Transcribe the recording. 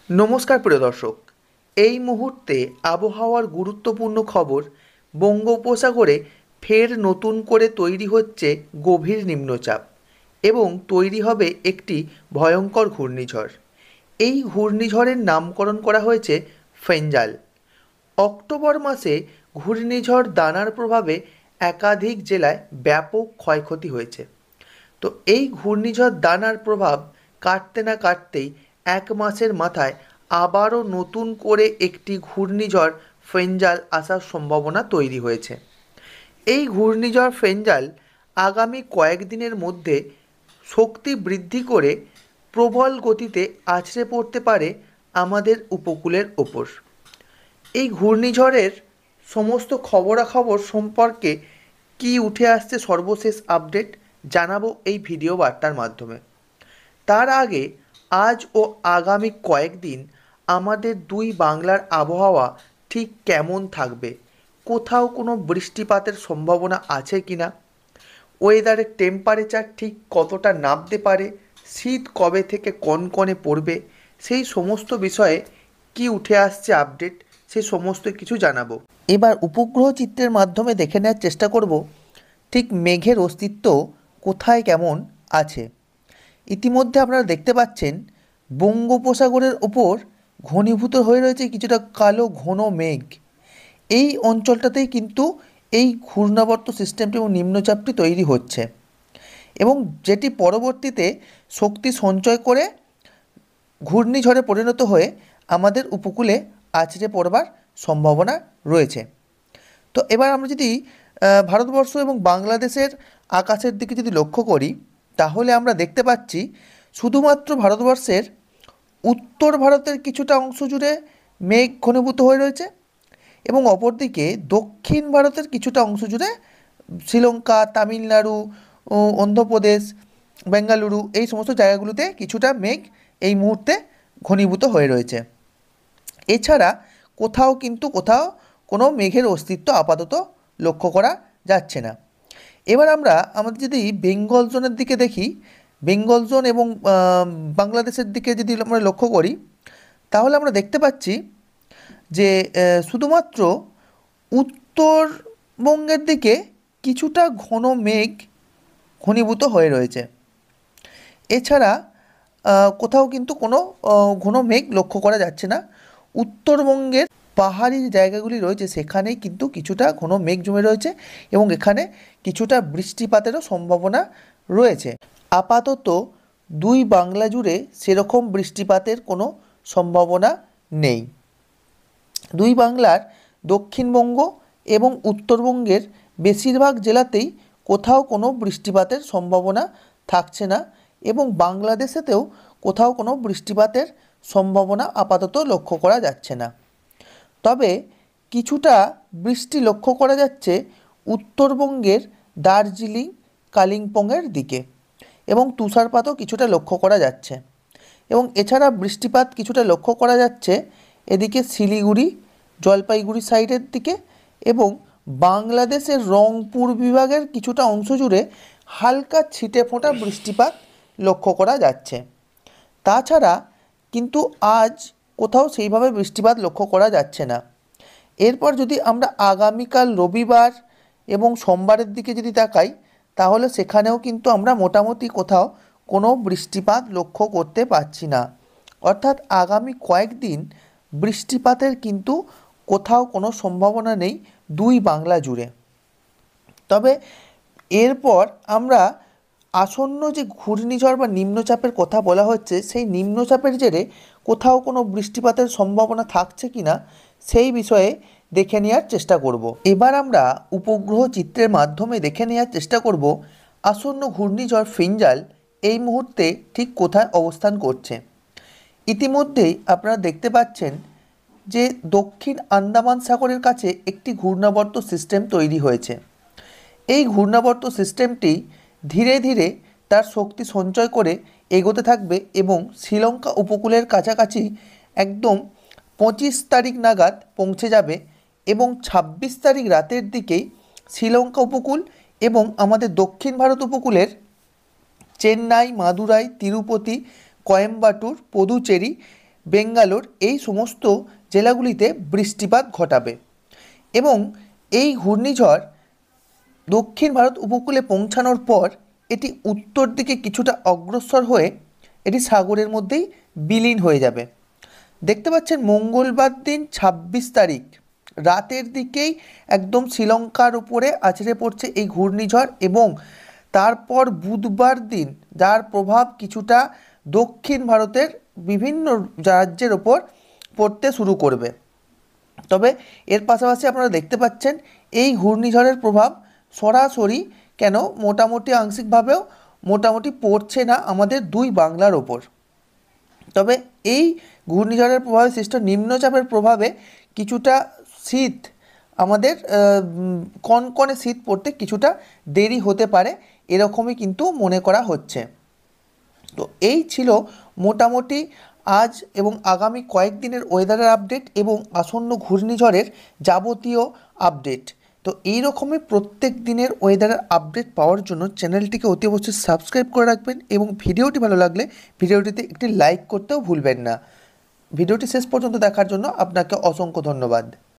নমস্কার প্রিয় দর্শক। এই মুহূর্তে আবহাওয়ার গুরুত্বপূর্ণ খবর। বঙ্গোপসাগরে ফের নতুন করে তৈরি হচ্ছে গভীর নিম্নচাপ এবং তৈরি হবে একটি ভয়ঙ্কর ঘূর্ণিঝড়। এই ঘূর্ণিঝড়ের নামকরণ করা হয়েছে ফেঞ্জাল। অক্টোবর মাসে ঘূর্ণিঝড় দানার প্রভাবে একাধিক জেলায় ব্যাপক ক্ষয়ক্ষতি হয়েছে। তো এই ঘূর্ণিঝড় দানার প্রভাব কাটতে না কাটতেই এক মাসের মাথায় আবারও নতুন করে একটি ঘূর্ণিঝড় ফেঞ্জাল আসার সম্ভাবনা তৈরি হয়েছে। এই ঘূর্ণিঝড় ফেঞ্জাল আগামী কয়েকদিনের মধ্যে শক্তি বৃদ্ধি করে প্রবল গতিতে আছড়ে পড়তে পারে আমাদের উপকূলের ওপর। এই ঘূর্ণিঝড়ের সমস্ত খবরাখবর সম্পর্কে কি উঠে আসছে সর্বশেষ আপডেট জানাবো এই ভিডিও বার্তার মাধ্যমে। তার আগে আজ ও আগামী কয়েকদিন আমাদের দুই বাংলার আবহাওয়া ঠিক কেমন থাকবে, কোথাও কোনো বৃষ্টিপাতের সম্ভাবনা আছে কি না, ওয়েদারের টেম্পারেচার ঠিক কতটা নামতে পারে, শীত কবে থেকে কনকনে পড়বে, সেই সমস্ত বিষয়ে কি উঠে আসছে আপডেট, সেই সমস্ত কিছু জানাবো। এবার উপগ্রহ চিত্রের মাধ্যমে দেখে নেওয়ার চেষ্টা করব ঠিক মেঘের অস্তিত্ব কোথায় কেমন আছে। ইতিমধ্যে আপনারা দেখতে পাচ্ছেন বঙ্গোপসাগরের ওপর ঘনীভূত হয়ে রয়েছে কিছুটা কালো ঘন মেঘ। এই অঞ্চলটাতেই কিন্তু এই ঘূর্ণাবর্ত সিস্টেমটি এবং নিম্নচাপটি তৈরি হচ্ছে এবং যেটি পরবর্তীতে শক্তি সঞ্চয় করে ঘূর্ণিঝড়ে পরিণত হয়ে আমাদের উপকূলে আছড়ে পড়বার সম্ভাবনা রয়েছে। তো এবার আমরা যদি ভারতবর্ষ এবং বাংলাদেশের আকাশের দিকে যদি লক্ষ্য করি, তাহলে আমরা দেখতে পাচ্ছি শুধুমাত্র ভারতবর্ষের উত্তর ভারতের কিছুটা অংশ জুড়ে মেঘ ঘনীভূত হয়ে রয়েছে এবং অপরদিকে দক্ষিণ ভারতের কিছুটা অংশ জুড়ে শ্রীলঙ্কা, তামিলনাড়ু, অন্ধ্রপ্রদেশ, বেঙ্গালুরু এই সমস্ত জায়গাগুলোতে কিছুটা মেঘ এই মুহূর্তে ঘনীভূত হয়ে রয়েছে। এছাড়া কোথাও কোনো মেঘের অস্তিত্ব আপাতত লক্ষ্য করা যাচ্ছে না। এবার আমরা আমাদের যদি বেঙ্গল জোনের দিকে দেখি, বেঙ্গল জোন এবং বাংলাদেশের দিকে যদি আমরা লক্ষ্য করি, তাহলে আমরা দেখতে পাচ্ছি যে শুধুমাত্র উত্তরবঙ্গের দিকে কিছুটা ঘন মেঘ ঘনীভূত হয়ে রয়েছে। এছাড়া কোথাও কিন্তু কোনো ঘন মেঘ লক্ষ্য করা যাচ্ছে না। উত্তরবঙ্গের পাহাড়ি জায়গাগুলি রয়েছে সেখানেই কিন্তু কিছুটা ঘন মেঘ জমে রয়েছে এবং এখানে কিছুটা বৃষ্টিপাতেরও সম্ভাবনা রয়েছে। আপাতত দুই বাংলা জুড়ে সেরকম বৃষ্টিপাতের কোনো সম্ভাবনা নেই। দুই বাংলার দক্ষিণবঙ্গ এবং উত্তরবঙ্গের বেশিরভাগ জেলাতেই কোথাও কোনো বৃষ্টিপাতের সম্ভাবনা থাকছে না এবং বাংলাদেশেতেও কোথাও কোনো বৃষ্টিপাতের সম্ভাবনা আপাতত লক্ষ্য করা যাচ্ছে না। তবে কিছুটা বৃষ্টি লক্ষ্য করা যাচ্ছে উত্তরবঙ্গের দার্জিলিং, কালিম্পংয়ের দিকে এবং তুষারপাতও কিছুটা লক্ষ্য করা যাচ্ছে এবং এছাড়া বৃষ্টিপাত কিছুটা লক্ষ্য করা যাচ্ছে এদিকে শিলিগুড়ি, জলপাইগুড়ি সাইডের দিকে এবং বাংলাদেশের রংপুর বিভাগের কিছুটা অংশ জুড়ে হালকা ছিটে ফোঁটা বৃষ্টিপাত লক্ষ্য করা যাচ্ছে। তাছাড়া কিন্তু আজ কোথাও সেইভাবে বৃষ্টিপাত লক্ষ্য করা যাচ্ছে না। এরপর যদি আমরা আগামীকাল রবিবার এবং সোমবারের দিকে যদি তাকাই, তাহলে সেখানেও কিন্তু আমরা মোটামুটি কোথাও কোনো বৃষ্টিপাত লক্ষ্য করতে পারছি না। অর্থাৎ আগামী কয়েকদিন বৃষ্টিপাতের কিন্তু কোথাও কোনো সম্ভাবনা নেই দুই বাংলা জুড়ে। তবে এরপর আমরা আসন্ন যে ঘূর্ণিঝড় বা নিম্নচাপের কথা বলা হচ্ছে, সেই নিম্নচাপের জেরে কোথাও কোনো বৃষ্টিপাতের সম্ভাবনা থাকছে কি না সেই বিষয়ে দেখে নেওয়ার চেষ্টা করব। এবার আমরা উপগ্রহ চিত্রের মাধ্যমে দেখে নেওয়ার চেষ্টা করব আসন্ন ঘূর্ণিঝড় ফেঞ্জাল এই মুহূর্তে ঠিক কোথায় অবস্থান করছে। ইতিমধ্যেই আপনারা দেখতে পাচ্ছেন যে দক্ষিণ আন্দামান সাগরের কাছে একটি ঘূর্ণাবর্ত সিস্টেম তৈরি হয়েছে। এই ঘূর্ণাবর্ত সিস্টেমটি ধীরে ধীরে তার শক্তি সঞ্চয় করে এগোতে থাকবে এবং শ্রীলঙ্কা উপকূলের কাছাকাছি একদম 25 তারিখ নাগাদ পৌঁছে যাবে এবং 26 তারিখ রাতের দিকেই শ্রীলঙ্কা উপকূল এবং আমাদের দক্ষিণ ভারত উপকূলের চেন্নাই, মাদুরাই, তিরুপতি, কোয়েম্বাটুর, পুদুচেরি, বেঙ্গালোর এই সমস্ত জেলাগুলিতে বৃষ্টিপাত ঘটাবে এবং এই ঘূর্ণিঝড় দক্ষিণ ভারত উপকূলে পৌঁছানোর পর এটি উত্তর দিকে কিছুটা অগ্রসর হয়ে এটি সাগরের মধ্যেই বিলীন হয়ে যাবে। দেখতে পাচ্ছেন মঙ্গলবার দিন ২৬ তারিখ রাতের দিকেই একদম শ্রীলঙ্কার উপরে আছড়ে পড়ছে এই ঘূর্ণিঝড় এবং তারপর বুধবার দিন যার প্রভাব কিছুটা দক্ষিণ ভারতের বিভিন্ন রাজ্যের ওপর পড়তে শুরু করবে। তবে এর পাশাপাশি আপনারা দেখতে পাচ্ছেন এই ঘূর্ণিঝড়ের প্রভাব সরাসরি কেন মোটামুটি আংশিকভাবেও মোটামুটি পড়ছে না আমাদের দুই বাংলার ওপর। তবে এই ঘূর্ণিঝড়ের প্রভাবে সৃষ্ট নিম্নচাপের প্রভাবে কিছুটা শীত আমাদের কনকনে শীত পড়তে কিছুটা দেরি হতে পারে এরকমই কিন্তু মনে করা হচ্ছে। তো এই ছিল মোটামুটি আজ এবং আগামী কয়েকদিনের ওয়েদারের আপডেট এবং আসন্ন ঘূর্ণিঝড়ের যাবতীয় আপডেট। তো এই রকমই প্রত্যেক দিনের ওয়েদারের আপডেট পাওয়ার জন্য চ্যানেলটিকে অতি অবশ্যই সাবস্ক্রাইব করে রাখবেন এবং ভিডিওটি ভালো লাগলে ভিডিওটিতে একটি লাইক করতেও ভুলবেন না। ভিডিওটি শেষ পর্যন্ত দেখার জন্য আপনাকে অসংখ্য ধন্যবাদ।